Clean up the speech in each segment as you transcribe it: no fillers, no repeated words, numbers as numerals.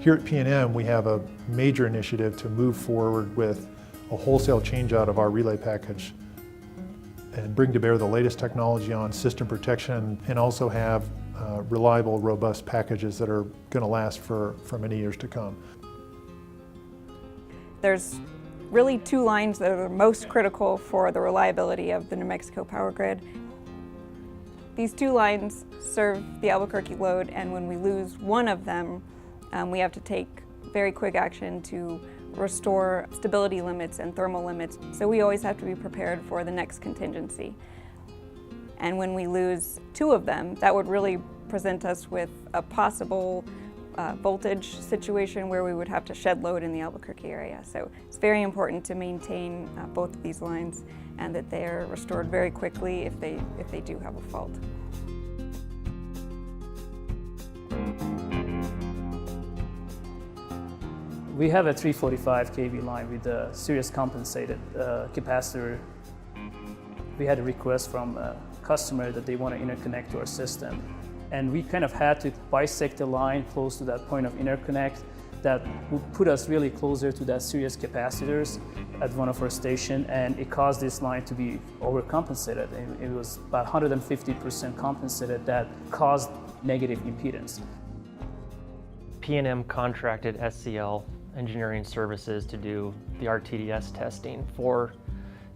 Here at PNM, we have a major initiative to move forward with a wholesale change-out of our relay package and bring to bear the latest technology on system protection and also have reliable, robust packages that are going to last for many years to come. There's really two lines that are most critical for the reliability of the New Mexico power grid. These two lines serve the Albuquerque load, and when we lose one of them, we have to take very quick action to restore stability limits and thermal limits. So we always have to be prepared for the next contingency. And when we lose two of them, that would really present us with a possible voltage situation where we would have to shed load in the Albuquerque area. So it's very important to maintain both of these lines and that they are restored very quickly if they do have a fault. We have a 345 kV line with a series compensated capacitor. We had a request from a customer that they want to interconnect to our system. And we kind of had to bisect the line close to that point of interconnect that would put us really closer to that series capacitors at one of our stations, and it caused this line to be overcompensated. It was about 150% compensated that caused negative impedance. PNM contracted SCL Engineering Services to do the RTDS testing for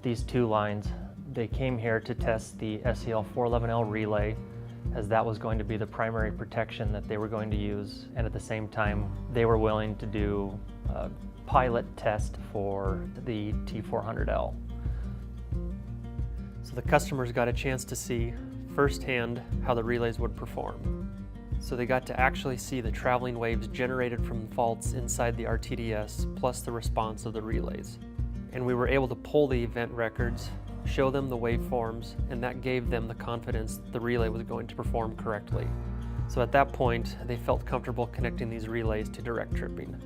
these two lines. They came here to test the SCL 411L relay, as that was going to be the primary protection that they were going to use, and at the same time they were willing to do a pilot test for the T400L. So the customers got a chance to see firsthand how the relays would perform. So they got to actually see the traveling waves generated from faults inside the RTDS plus the response of the relays. And we were able to pull the event records, show them the waveforms, and that gave them the confidence that the relay was going to perform correctly. So at that point, they felt comfortable connecting these relays to direct tripping.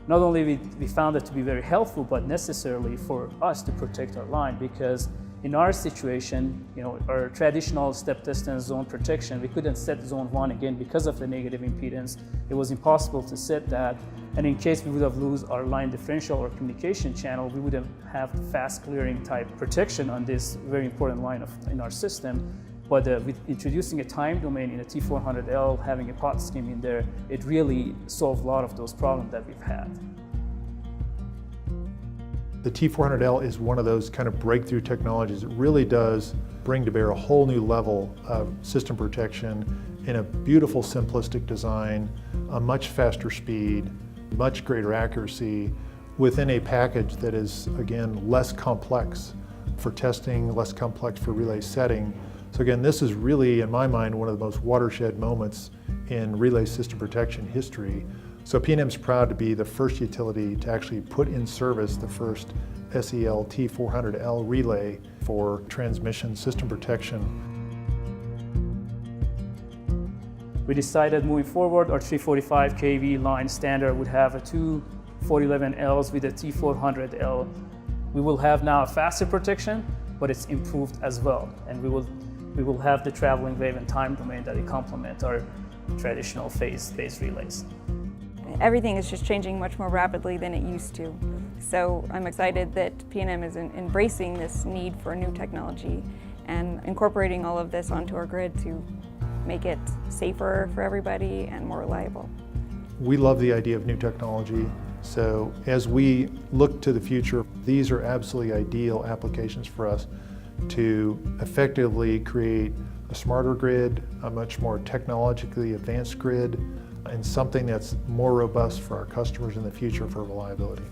Not only we found it to be very helpful, but necessarily for us to protect our line, because in our situation, our traditional step distance zone protection, we couldn't set zone 1 again because of the negative impedance. It was impossible to set that. And in case we would have lost our line differential or communication channel, we wouldn't have fast clearing type protection on this very important line in our system. But with introducing a time domain in a T400L, having a pot scheme in there, it really solved a lot of those problems that we've had. The T400L is one of those kind of breakthrough technologies. It really does bring to bear a whole new level of system protection in a beautiful, simplistic design, a much faster speed, much greater accuracy within a package that is, again, less complex for testing, less complex for relay setting. So again, this is really, in my mind, one of the most watershed moments in relay system protection history. So PNM's proud to be the first utility to actually put in service the first SEL T400L relay for transmission system protection. We decided moving forward, our 345 kV line standard would have a two 411Ls with a T400L. We will have now a faster protection, but it's improved as well. And we will have the traveling wave and time domain that will complement our traditional phase-based relays. Everything is just changing much more rapidly than it used to. So I'm excited that PNM is embracing this need for new technology and incorporating all of this onto our grid to make it safer for everybody and more reliable. We love the idea of new technology. So as we look to the future, these are absolutely ideal applications for us to effectively create a smarter grid, a much more technologically advanced grid, and something that's more robust for our customers in the future for reliability.